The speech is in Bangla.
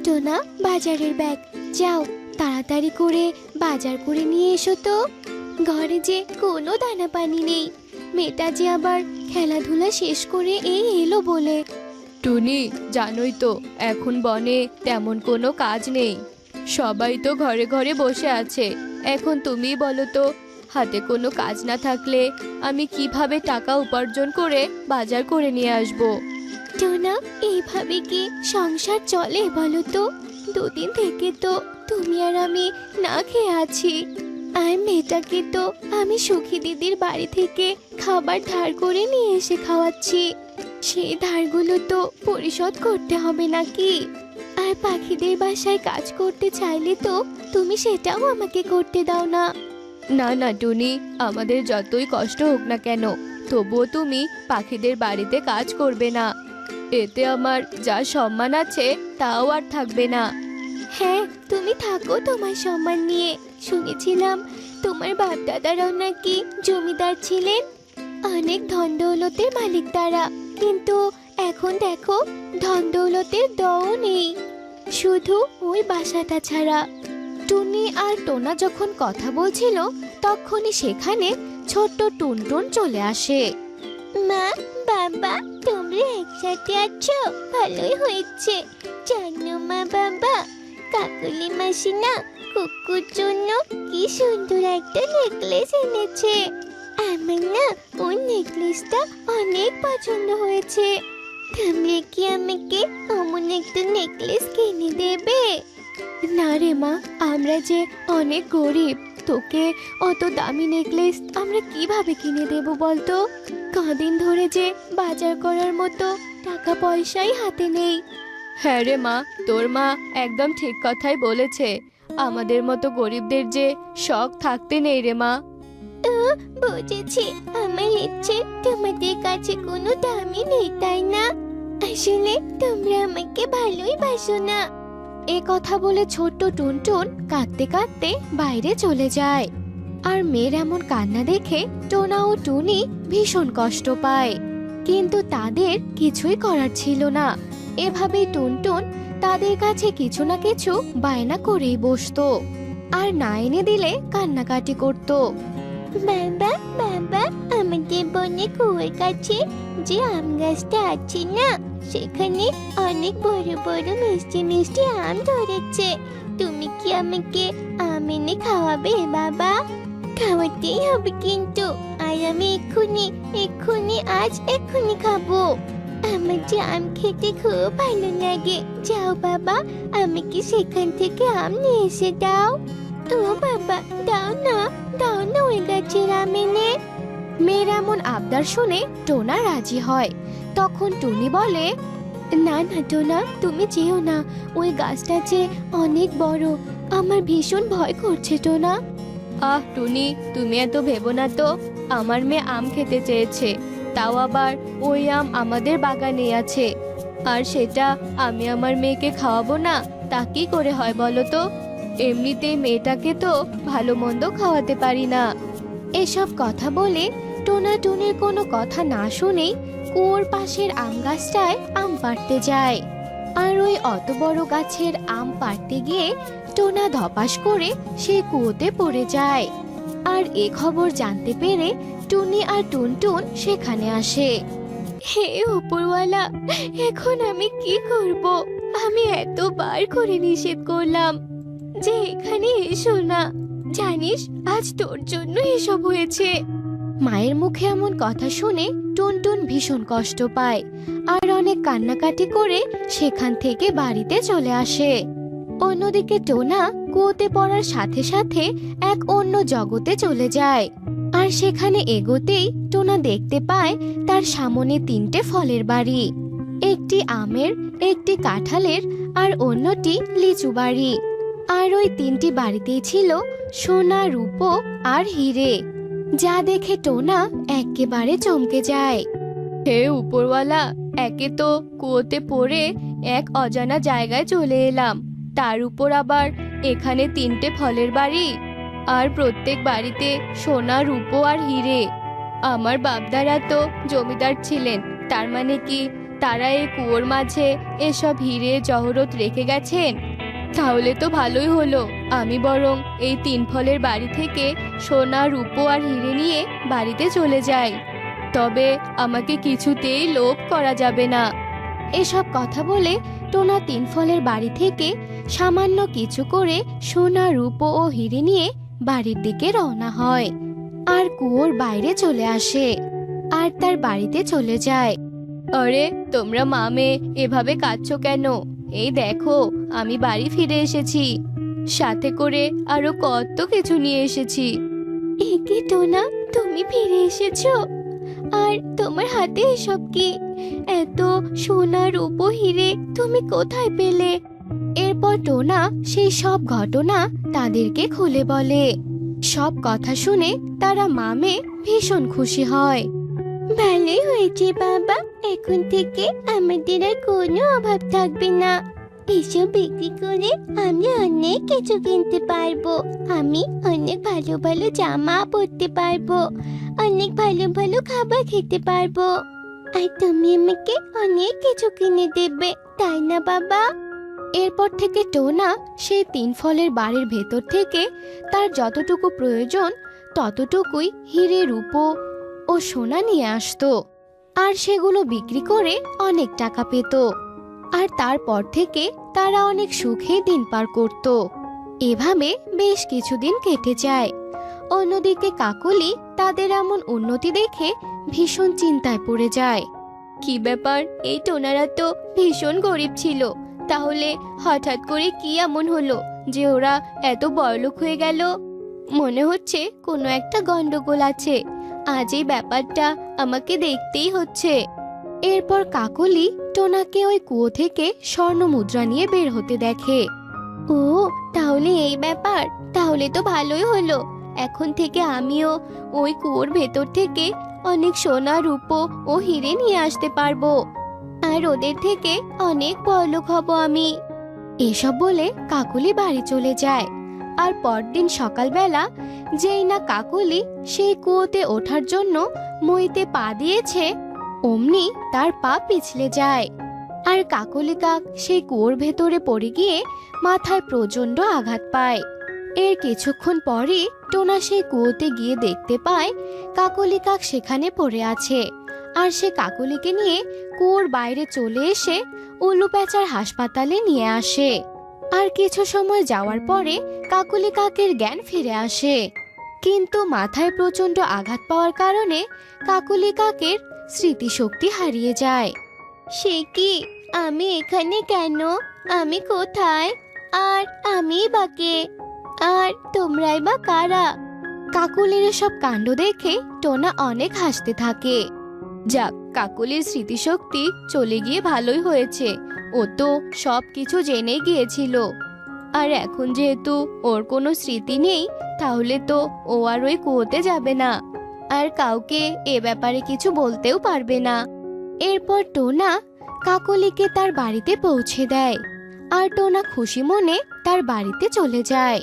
টোনা, বাজারের ব্যাগ। যাও, তাড়াতাড়ি করে বাজার করে নিয়ে এসো তো। ঘরে যে কোনো দানা পানি নেই। মেয়েটা যে আবার খেলাধুলা শেষ করে এই এলো বলে। টুনি, জানোই তো এখন বনে তেমন কোনো কাজ নেই। সবাই তো ঘরে ঘরে বসে আছে। এখন তুমি বলো তো, হাতে কোনো কাজ না থাকলে আমি কিভাবে টাকা উপার্জন করে বাজার করে নিয়ে আসবো? টোনা, এইভাবে কি সংসার চলে বলো তো? দুদিন থেকে তো তুমি আর আমি না খেয়ে আছি। আর মেয়েটাকে তো আমি সুখী দিদির বাড়ি থেকে খাবার ধার করে নিয়ে এসে খাওয়াচ্ছি। সেই ধারগুলো তো পরিশোধ করতে হবে নাকি? আর পাখিদের বাসায় কাজ করতে চাইলে তো তুমি সেটাও আমাকে করতে দাও না। না না টুনি, আমাদের যতই কষ্ট হোক না কেন, তবুও তুমি পাখিদের বাড়িতে কাজ করবে না। এতে আমার যা সম্মান আছে তাও আর থাকবে না। হ্যাঁ, তুমি থাকো তোমার সম্মান নিয়ে। শুনেছিলাম তোমার বাপ দাদারাও নাকি জমিদার ছিলেন। অনেক ধন দৌলতের মালিক তারা। কিন্তু এখন দেখো, ধন দৌলতের দও নেই, শুধু ওই বাসাটা ছাড়া। টুনি আর টোনা যখন কথা বলছিল তখনই সেখানে ছোট্ট টুনটুন চলে আসে। মা, বাবা, তোমরা একসাথে আছো, ভালোই হয়েছে। জানো মা বাবা, কাকুলি মাসি না কুকুর জন্য কি সুন্দর একটা নেকলেস এনেছে। আমার না ওই নেকলেসটা অনেক পছন্দ হয়েছে। তোমরা কি আমাকে অমন একটা নেকলেস কিনে দেবে? না রে মা, আমরা যে অনেক গরিব, তোকে অত দামি নেকলেস আমরা কিভাবে কিনে দেব বলতো? কদিন ধরে যে বাজার করার মতো টাকা পয়সাই হাতে নেই। হ্যাঁ রে মা, তোর মা একদম ঠিক কথাই বলেছে। আমাদের মতো গরিবদের যে শখ থাকতে নেই রে মা। বুঝেছি, আমার ইচ্ছে তোমাদের কাছে কোনো দামই নেই, তাই না? আসলে তোমরা আমাকে ভালোই বাসো না। এ কথা বলে ছোট্ট টুনটুন কাঁদতে কাঁদতে বাইরে চলে যায়। আর মেয়ের এমন কান্না দেখে টোনা ও টুনি ভীষণ কষ্ট পায়। কিন্তু তাদের কিছুই করার ছিল না। এভাবেই টুনটুন তাদের কাছে কিছু না কিছু বায়না করেই বসতো, আর না এনে দিলে কান্নাকাটি করতো। বাবা, বাবা, আমাদের বনে কুয়োর কাছে যে আম গাছটা আছে না, সেখানে অনেক বড় বড় মিষ্টি মিষ্টি আম ধরেছে। তুমি কি আমাকে আম এনে খাওয়াবে বাবা? খাওয়াতেই হবে কিন্তু। আর আমি এক্ষুনি এক্ষুনি খাবো। আমার যে আম খেতে খুব ভালো লাগে। যাও বাবা, আমাকে সেখান থেকে আম নিয়ে এসে দাও। ও বাবা, দাও না ওই গাছের আম এনে। মেয়ের এমন আবদার শুনে টোনা রাজি হয়। তখন টুনি বলে, না না টোনা, তুমি যেও না। ওই গাছটা যে অনেক বড়, আমার ভীষণ ভয় করছে টোনা। আহ টুনি, তুমি এত ভেবো না তো। আমার মেয়ে আম খেতে চেয়েছে, তাও আবার ওই আম আমাদের বাগানে আছে। আর সেটা আমি আমার মেয়েকে খাওয়াবো না, তা কি করে হয় বলো তো? এমনিতেই মেয়েটাকে তো ভালো মন্দ খাওয়াতে পারি না। এসব কথা বলে টোনা টুনির কোনো কথা না শুনেই কুয়োর পাশের আম গাছটায় আম পাড়তে যায়। আর ওই অত বড় গাছের আম পাড়তে গিয়ে টোনা ধপাস করে সেই কুয়োতে পড়ে যায়। আর এ খবর জানতে পেরে টুনি আর টুনটুন সেখানে আসে। হে উপরওয়ালা, এখন আমি কি করব? আমি এতবার করে নিষেধ করলাম যে এখানে এসো না। জানিস, আজ তোর জন্য এসব হয়েছে। মায়ের মুখে এমন কথা শুনে টুনটুন ভীষণ কষ্ট পায় আর অনেক কান্নাকাটি করে সেখান থেকে বাড়িতে চলে আসে। অন্যদিকে টোনা কুয়োতে পড়ার সাথে সাথে এক অন্য জগতে চলে যায়। আর সেখানে এগোতেই টোনা দেখতে পায় তার সামনে তিনটে ফলের বাড়ি। একটি আমের, একটি কাঁঠালের আর অন্যটি লিচু বাড়ি। আর ওই তিনটি বাড়িতেই ছিল সোনা, রূপো আর হিরে, যা দেখে টোনা একেবারে চমকে যায়। হে উপরওয়ালা, একে তো কুয়োতে পড়ে এক অজানা জায়গায় চলে এলাম, তার উপর আবার এখানে তিনটে ফলের বাড়ি, আর প্রত্যেক বাড়িতে সোনা, রূপো আর হিরে। আমার বাপদারা তো জমিদার ছিলেন, তার মানে কি তারা এই কুয়োর মাঝে এসব হিরে জহরত রেখে গেছেন। তাহলে তো ভালোই হলো, আমি বরং এই 3 ফলের বাড়ি থেকে সোনা রূপো আর হিরে নিয়ে বাড়িতে চলে যাই। তবে আমাকে কিছুতেই লোভ করা যাবে না। এসব কথা বলে টোনা 3 ফলের বাড়ি থেকে সামান্য কিছু করে সোনা রূপো ও হিরে নিয়ে বাড়ির দিকে রওনা হয় আর কুয়োর বাইরে চলে আসে আর তার বাড়িতে চলে যায়। আরে তোমরা মামে এভাবে কাঁদছো কেন? এই দেখো, আমি বাড়ি ফিরে এসেছি, সাথে করে আরো কত কিছু নিয়ে এসেছি। একে টোনা, তুমি ফিরে এসেছো? আর তোমার হাতে এসব কি? এত সোনা রূপো হিরে তুমি কোথায় পেলে? এরপর টোনা সেই সব ঘটনা তাদেরকে খুলে বলে। সব কথা শুনে তারা মামে ভীষণ খুশি হয়। ভালোই হয়েছে বাবা, এখন থেকে আমাদের আর কোনো অভাব থাকবে না। এসব বিক্রি করে আমি অনেক কিছু কিনতে পারবো। আমি অনেক ভালো ভালো জামা পরতে পারবো, অনেক ভালো ভালো খাবার খেতে পারবো। আর তুমি আমাকে অনেক কিছু কিনে দেবে, তাই না বাবা? এরপর থেকে টোনা সেই 3 ফলের বাড়ির ভেতর থেকে তার যতটুকু প্রয়োজন ততটুকুই হিরে রূপো ও সোনা নিয়ে আসতো আর সেগুলো বিক্রি করে অনেক টাকা পেত। আর তারপর থেকে তারা অনেক সুখে দিন পার করত। এভাবে বেশ কিছুদিন কেটে যায়। অন্যদিকে কাকলি তাদের এমন উন্নতি দেখে ভীষণ চিন্তায় পড়ে যায়। কি ব্যাপার, এই টোনারা তো ভীষণ গরিব ছিল, তাহলে হঠাৎ করে কি এমন হলো যে ওরা এত বড়লোক হয়ে গেল? মনে হচ্ছে কোনো একটা গন্ডগোল আছে। আজ এই ব্যাপারটা আমাকে দেখতেই হচ্ছে। এরপর কাকলি টোনাকে ওই কুয়ো থেকে স্বর্ণ মুদ্রা নিয়ে বের হতে দেখে। ও, তাহলে এই ব্যাপার, তাহলে তো ভালোই হলো। এখন থেকে আমিও ওই কুয়োর ভেতর থেকে অনেক সোনা রূপো ও হিরে নিয়ে আসতে পারবো আর ওদের থেকে অনেক বড়লোক হব আমি। এসব বলে কাকলি বাড়ি চলে যায়। আর পরদিন সকালবেলা যেই না কাকলি সেই কুয়োতে ওঠার জন্য মইতে পা দিয়েছে, অমনি তার পা পিছলে যায় আর কাকলি কাক সেই কুয়োর ভেতরে পড়ে গিয়ে মাথায় প্রচন্ড আঘাত পায়। এর কিছুক্ষণ পরে টোনা সেই কুয়োতে গিয়ে দেখতে পায় কাকলি কাক সেখানে পড়ে আছে। আর সে কাকলিকে নিয়ে কুয়োর বাইরে চলে এসে উল্লু প্যাঁচার হাসপাতালে নিয়ে আসে। আর কিছু সময় যাওয়ার পরে কাকলি কাকের জ্ঞান ফিরে আসে, কিন্তু মাথায় প্রচন্ড আঘাত পাওয়ার কারণে কাকলি কাকের স্মৃতিশক্তি হারিয়ে যায়। সে কি, আমি এখানে কেন? আমি কোথায়? আর আমি বা কে? আর তোমরাই বা কারা? কাকলির সব কাণ্ড দেখে টোনা অনেক হাসতে থাকে। যাক, কাকলির স্মৃতিশক্তি চলে গিয়ে ভালোই হয়েছে। ও তো সব কিছু জেনে গিয়েছিল। আর এখন যেহেতু ওর কোনো স্মৃতি নেই, তাহলে তো ও আর ওই কুয়োতে যাবে না, আর কাউকে এ ব্যাপারে কিছু বলতেও পারবে না। এরপর টোনা কাকলিকে তার বাড়িতে পৌঁছে দেয় আর টোনা খুশি মনে তার বাড়িতে চলে যায়।